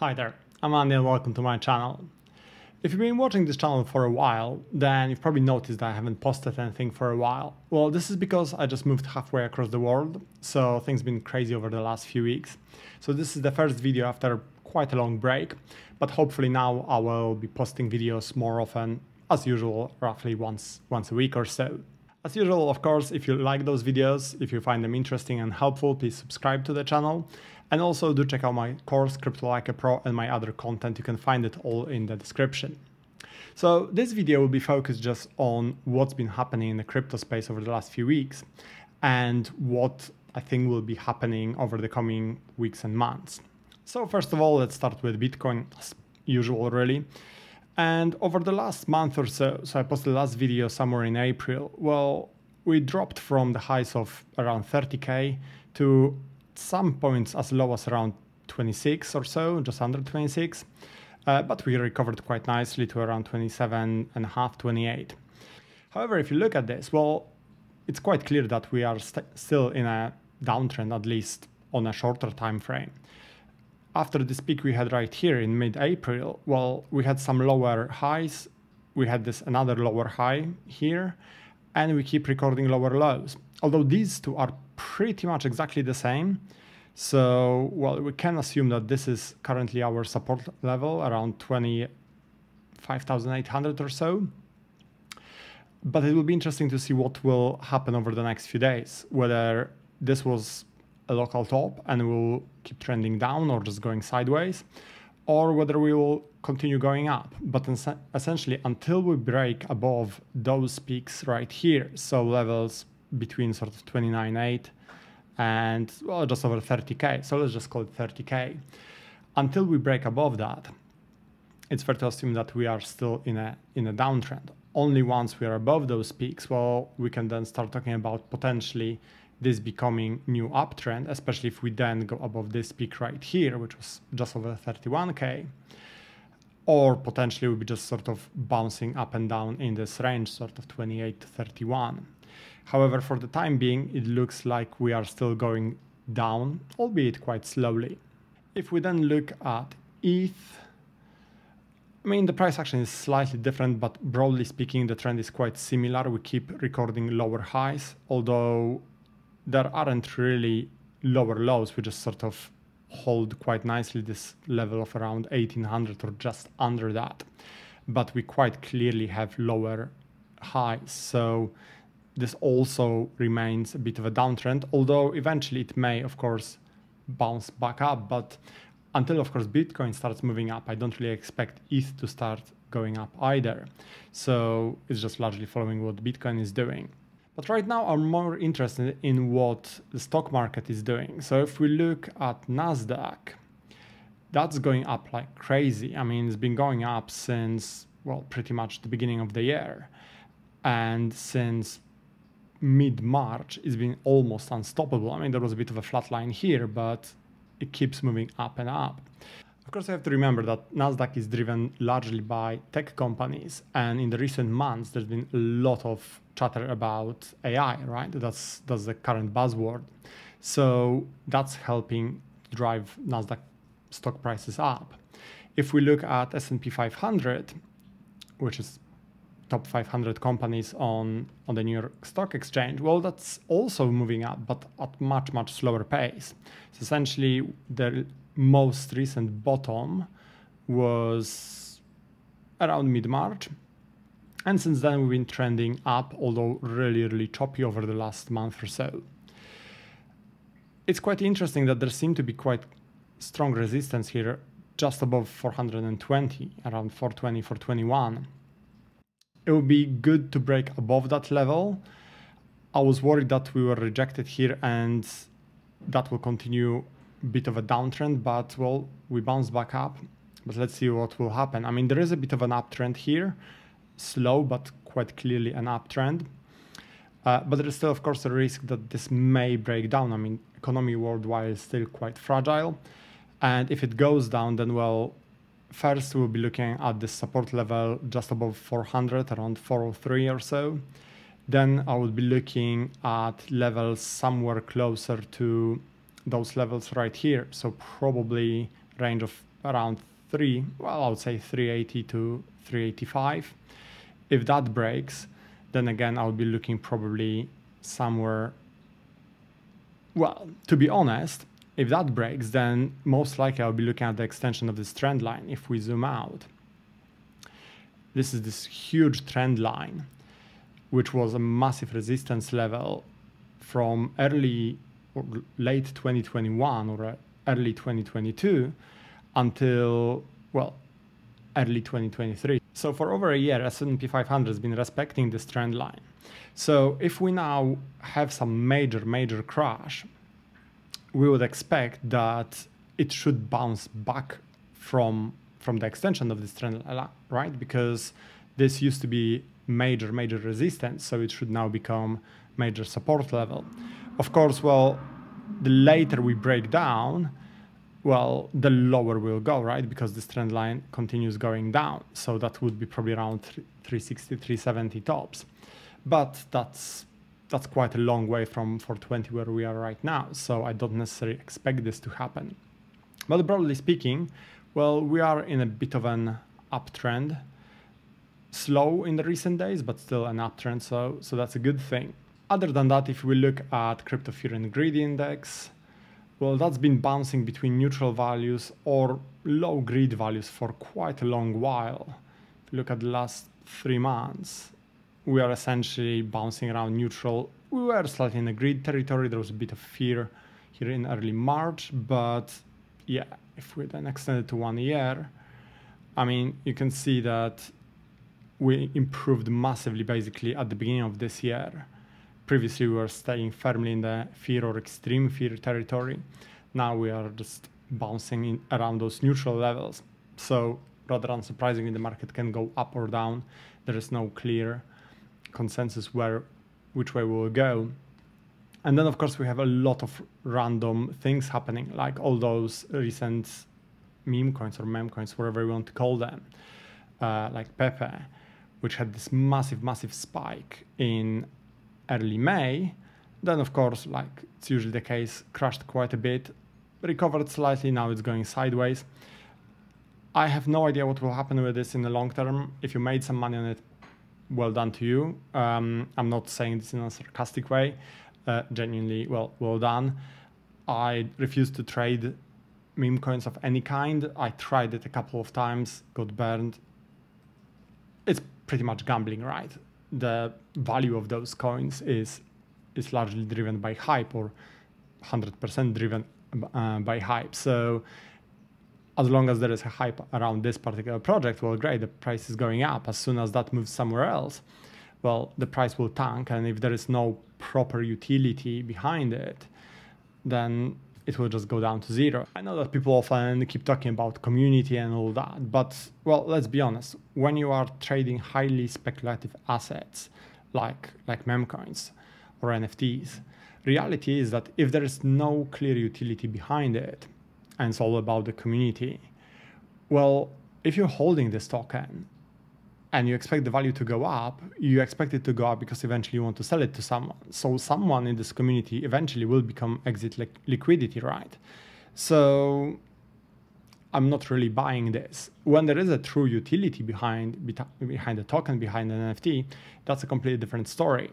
Hi there, I'm Andy and welcome to my channel. If you've been watching this channel for a while, then you've probably noticed that I haven't posted anything for a while. Well, this is because I just moved halfway across the world, so things have been crazy over the last few weeks. So this is the first video after quite a long break, but hopefully now I will be posting videos more often, as usual, roughly once a week or so. As usual, of course, if you like those videos, if you find them interesting and helpful, please subscribe to the channel. And also do check out my course, Crypto Like a Pro, and my other content. You can find it all in the description. So this video will be focused just on what's been happening in the crypto space over the last few weeks and what I think will be happening over the coming weeks and months. So first of all, let's start with Bitcoin, as usual really. And over the last month or so I posted the last video somewhere in April, well, we dropped from the highs of around 30K to some points as low as around 26 or so, just under 26. But we recovered quite nicely to around 27.5, 28. However, if you look at this, well, it's quite clear that we are still in a downtrend, at least on a shorter time frame. After this peak we had right here in mid-April, well, we had some lower highs. We had another lower high here, and we keep recording lower lows. Although these two are pretty much exactly the same. So, well, we can assume that this is currently our support level around 25,800 or so. But it will be interesting to see what will happen over the next few days, whether this was a local top and will keep trending down or just going sideways, or whether we will continue going up. But essentially, until we break above those peaks right here, so levels between sort of 29.8 and, well, just over 30K. So let's just call it 30K. Until we break above that, it's fair to assume that we are still in a downtrend. Only once we are above those peaks, well, we can then start talking about potentially this becoming new uptrend, especially if we then go above this peak right here, which was just over 31K. Or potentially we'll be just sort of bouncing up and down in this range, sort of 28 to 31. However, for the time being, it looks like we are still going down, albeit quite slowly. If we then look at ETH, I mean, the price action is slightly different, but broadly speaking, the trend is quite similar. We keep recording lower highs, although there aren't really lower lows. We just sort of hold quite nicely this level of around 1800 or just under that. But we quite clearly have lower highs. So this also remains a bit of a downtrend, although eventually it may, of course, bounce back up. But until, of course, Bitcoin starts moving up, I don't really expect ETH to start going up either. So it's just largely following what Bitcoin is doing. But right now I'm more interested in what the stock market is doing. So if we look at NASDAQ, that's going up like crazy. I mean, it's been going up since, well, pretty much the beginning of the year. And since mid-March, it's been almost unstoppable. I mean, there was a bit of a flat line here, but it keeps moving up and up. Of course, I have to remember that NASDAQ is driven largely by tech companies. And in the recent months, there's been a lot of chatter about AI, right? That's the current buzzword. So that's helping drive NASDAQ stock prices up. If we look at S&P 500, which is top 500 companies on the New York Stock Exchange, well, that's also moving up, but at much slower pace. So essentially, the most recent bottom was around mid-March. And since then, we've been trending up, although really choppy over the last month or so. It's quite interesting that there seemed to be quite strong resistance here, just above 420, around 420, 421. It would be good to break above that level. I was worried that we were rejected here and that will continue a bit of a downtrend, but, well, we bounced back up. But let's see what will happen. I mean, there is a bit of an uptrend here. Slow, but quite clearly an uptrend. But there is still, of course, a risk that this may break down. I mean, economy worldwide is still quite fragile. And if it goes down, then, well, first we'll be looking at this support level just above 400, around 403 or so. Then I would be looking at levels somewhere closer to those levels right here. So probably range of around I would say 380 to 385. If that breaks, then again, I'll be looking probably somewhere. Well, to be honest, if that breaks, then most likely I'll be looking at the extension of this trend line. If we zoom out, this is this huge trend line, which was a massive resistance level from early or late 2021 or early 2022 until, well, early 2023. So for over a year, S&P 500 has been respecting this trend line. So if we now have some major crash, we would expect that it should bounce back from the extension of this trend line, right? Because this used to be major resistance, so it should now become major support level. Of course, well, the later we break down, well, the lower we'll go, right? Because this trend line continues going down. So that would be probably around 360, 370 tops. But that's quite a long way from 420 where we are right now. So I don't necessarily expect this to happen. But broadly speaking, well, we are in a bit of an uptrend. Slow in the recent days, but still an uptrend. So that's a good thing. Other than that, if we look at crypto fear and greed index, well, that's been bouncing between neutral values or low greed values for quite a long while. If you look at the last 3 months, we are essentially bouncing around neutral. We were slightly in the greed territory. There was a bit of fear here in early March, but yeah, if we then extend it to 1 year, I mean, you can see that we improved massively basically at the beginning of this year. Previously, we were staying firmly in the fear or extreme fear territory. Now we are just bouncing around those neutral levels. So rather unsurprisingly, the market can go up or down. There is no clear consensus which way we will go. And then, of course, we have a lot of random things happening, like all those recent meme coins or memecoins, whatever you want to call them, like Pepe, which had this massive spike in early May. Then, of course, like it's usually the case, crashed quite a bit, recovered slightly, now it's going sideways. I have no idea what will happen with this in the long term. If you made some money on it, well done to you. I'm not saying this in a sarcastic way. Genuinely, well done. I refuse to trade meme coins of any kind. I tried it a couple of times, got burned. It's pretty much gambling, right? The value of those coins is largely driven by hype, or 100% driven by hype. So as long as there is a hype around this particular project, well, great, the price is going up. As soon as that moves somewhere else, well, the price will tank. And if there is no proper utility behind it, then it will just go down to zero. I know that people often keep talking about community and all that, but, well, let's be honest. When you are trading highly speculative assets like memecoins or NFTs, reality is that if there is no clear utility behind it, and it's all about the community, well, if you're holding this token and you expect the value to go up, you expect it to go up because eventually you want to sell it to someone. So someone in this community eventually will become exit liquidity, right? So I'm not really buying this. When there is a true utility behind the token, behind an NFT, that's a completely different story.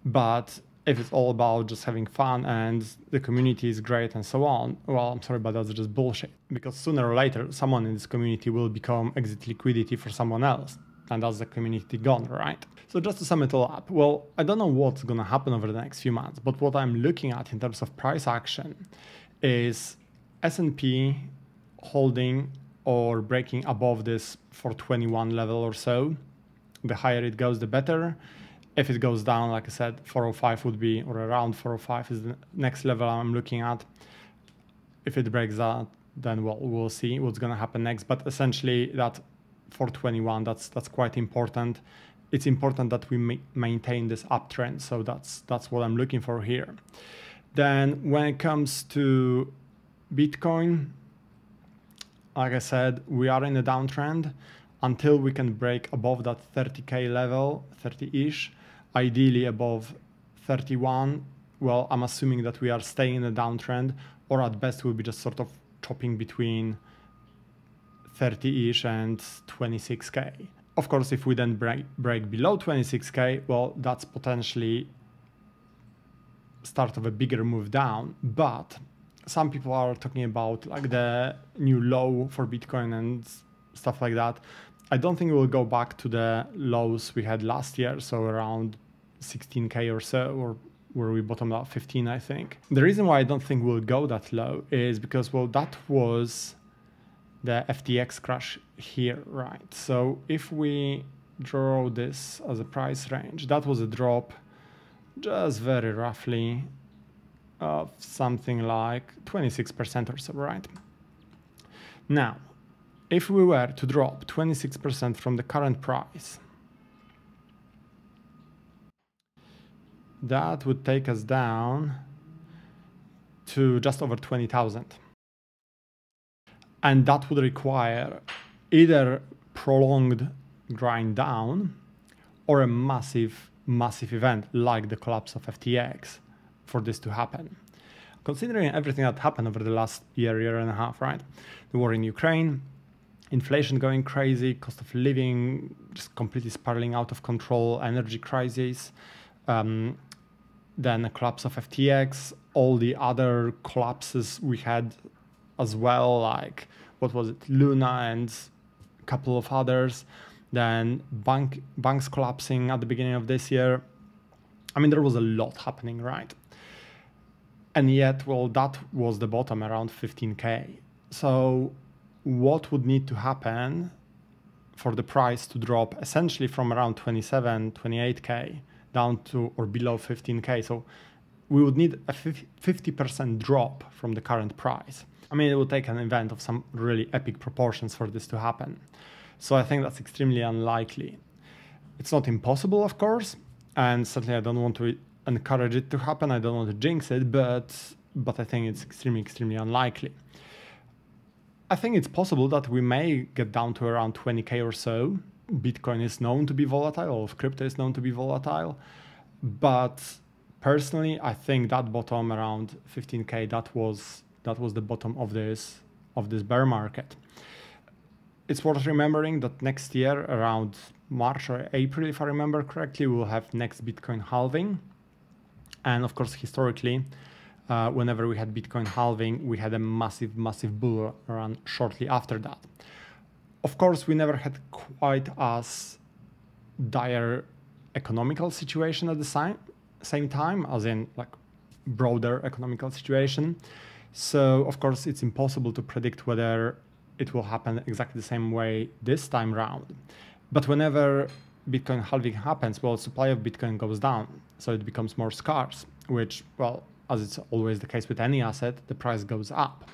But if it's all about just having fun and the community is great and so on, well, I'm sorry, but that's just bullshit. Because sooner or later, someone in this community will become exit liquidity for someone else. And that's the community gone, right? So just to sum it all up, well, I don't know what's going to happen over the next few months, but what I'm looking at in terms of price action is S&P holding or breaking above this 421 level or so. The higher it goes, the better. If it goes down, like I said, 405 would be, or around 405 is the next level I'm looking at. If it breaks that, then well, we'll see what's going to happen next. But essentially that 421, that's quite important. It's important that we maintain this uptrend. So that's what I'm looking for here. Then when it comes to Bitcoin, like I said, we are in a downtrend until we can break above that 30K level, 30-ish, ideally above 31. Well, I'm assuming that we are staying in a downtrend, or at best we'll be just sort of chopping between 30-ish and 26k. Of course, if we then break below 26k, well, that's potentially start of a bigger move down. But some people are talking about like the new low for Bitcoin and stuff like that. I don't think we'll go back to the lows we had last year, so around 16k or so, or where we bottomed out 15, I think. The reason why I don't think we'll go that low is because, well, that was the FTX crash here, right? So if we draw this as a price range, that was a drop just very roughly of something like 26% or so, right? Now, if we were to drop 26% from the current price, that would take us down to just over 20,000. And that would require either prolonged grind down or a massive event like the collapse of FTX for this to happen. Considering everything that happened over the last year and a half, right? The war in Ukraine, inflation going crazy, cost of living just completely spiraling out of control, energy crisis, then a collapse of FTX, all the other collapses we had as well, like what was it, Luna and a couple of others, then banks collapsing at the beginning of this year. I mean, there was a lot happening, right? And yet, well, that was the bottom around 15k. So what would need to happen for the price to drop essentially from around 27, 28k down to or below 15k? So we would need a 50% drop from the current price. I mean, it would take an event of some really epic proportions for this to happen. So I think that's extremely unlikely. It's not impossible, of course, and certainly I don't want to encourage it to happen. I don't want to jinx it, but I think it's extremely unlikely. I think it's possible that we may get down to around 20k or so. Bitcoin is known to be volatile, all of crypto is known to be volatile, but personally, I think that bottom around 15k, that was the bottom of this bear market. It's worth remembering that next year, around March or April, if I remember correctly, we'll have next Bitcoin halving. And of course, historically, whenever we had Bitcoin halving, we had a massive bull run shortly after that. Of course, we never had quite as dire economical situation at the same time, as in like broader economical situation. So of course, it's impossible to predict whether it will happen exactly the same way this time round. But whenever Bitcoin halving happens, well, supply of Bitcoin goes down, so it becomes more scarce, which, well, as it's always the case with any asset, the price goes up.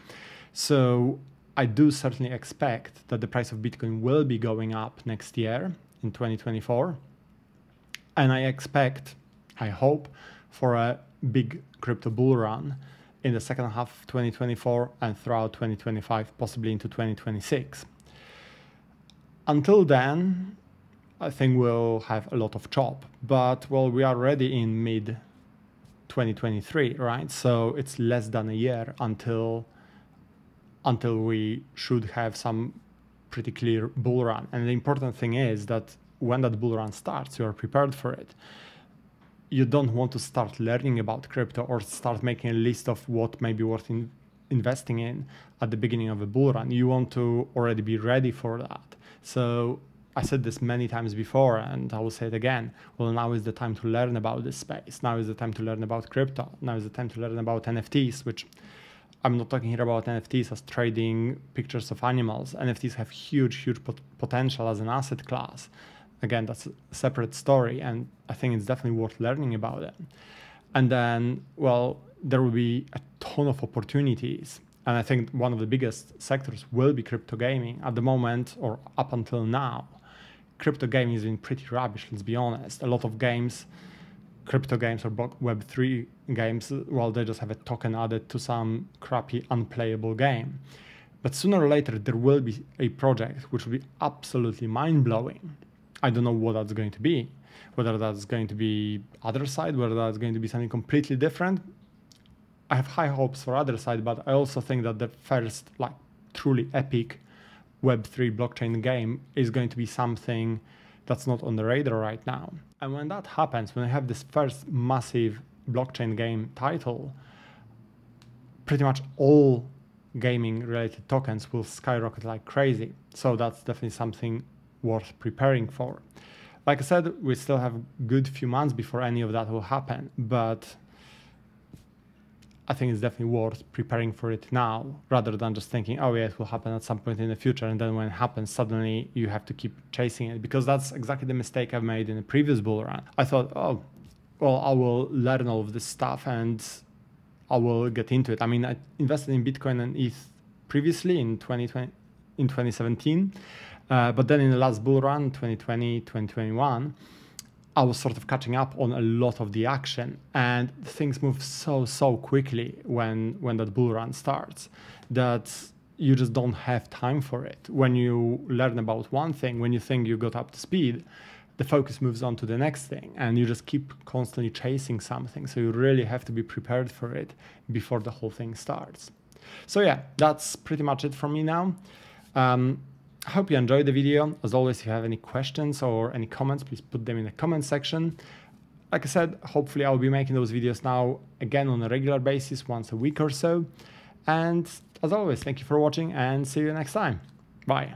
So I do certainly expect that the price of Bitcoin will be going up next year in 2024. And I hope for a big crypto bull run in the second half of 2024 and throughout 2025, possibly into 2026. Until then, I think we'll have a lot of chop, but well, we are already in mid 2023, right? So it's less than a year until we should have some pretty clear bull run. And the important thing is that when that bull run starts, you are prepared for it. You don't want to start learning about crypto or start making a list of what may be worth investing in at the beginning of a bull run. You want to already be ready for that. So I said this many times before, and I will say it again. Well, now is the time to learn about this space. Now is the time to learn about crypto. Now is the time to learn about NFTs, which I'm not talking here about NFTs as trading pictures of animals. NFTs have huge potential as an asset class. Again, that's a separate story, and I think it's definitely worth learning about it. And then, well, there will be a ton of opportunities. And I think one of the biggest sectors will be crypto gaming. At the moment, or up until now, crypto gaming has been pretty rubbish, let's be honest. A lot of games, crypto games or Web3 games, well, they just have a token added to some crappy, unplayable game. But sooner or later, there will be a project which will be absolutely mind-blowing. I don't know what that's going to be, whether that's going to be other side, whether that's going to be something completely different. I have high hopes for other side, but I also think that the first like truly epic Web3 blockchain game is going to be something that's not on the radar right now. And when that happens, when I have this first massive blockchain game title, pretty much all gaming related tokens will skyrocket like crazy. So that's definitely something worth preparing for. Like I said, we still have a good few months before any of that will happen, but I think it's definitely worth preparing for it now, rather than just thinking, oh yeah, it will happen at some point in the future. And then when it happens, suddenly you have to keep chasing it, because that's exactly the mistake I've made in the previous bull run. I thought, oh, well, I will learn all of this stuff and I will get into it. I mean, I invested in Bitcoin and ETH previously in 2017, but then in the last bull run, 2020, 2021, I was sort of catching up on a lot of the action, and things move so quickly when that bull run starts that you just don't have time for it. When you learn about one thing, when you think you got up to speed, the focus moves on to the next thing, and you just keep constantly chasing something. So you really have to be prepared for it before the whole thing starts. So yeah, that's pretty much it from me now. I hope you enjoyed the video. As always, if you have any questions or any comments, please put them in the comment section. Like I said, hopefully I'll be making those videos now again on a regular basis, once a week or so. And as always, thank you for watching and see you next time. Bye.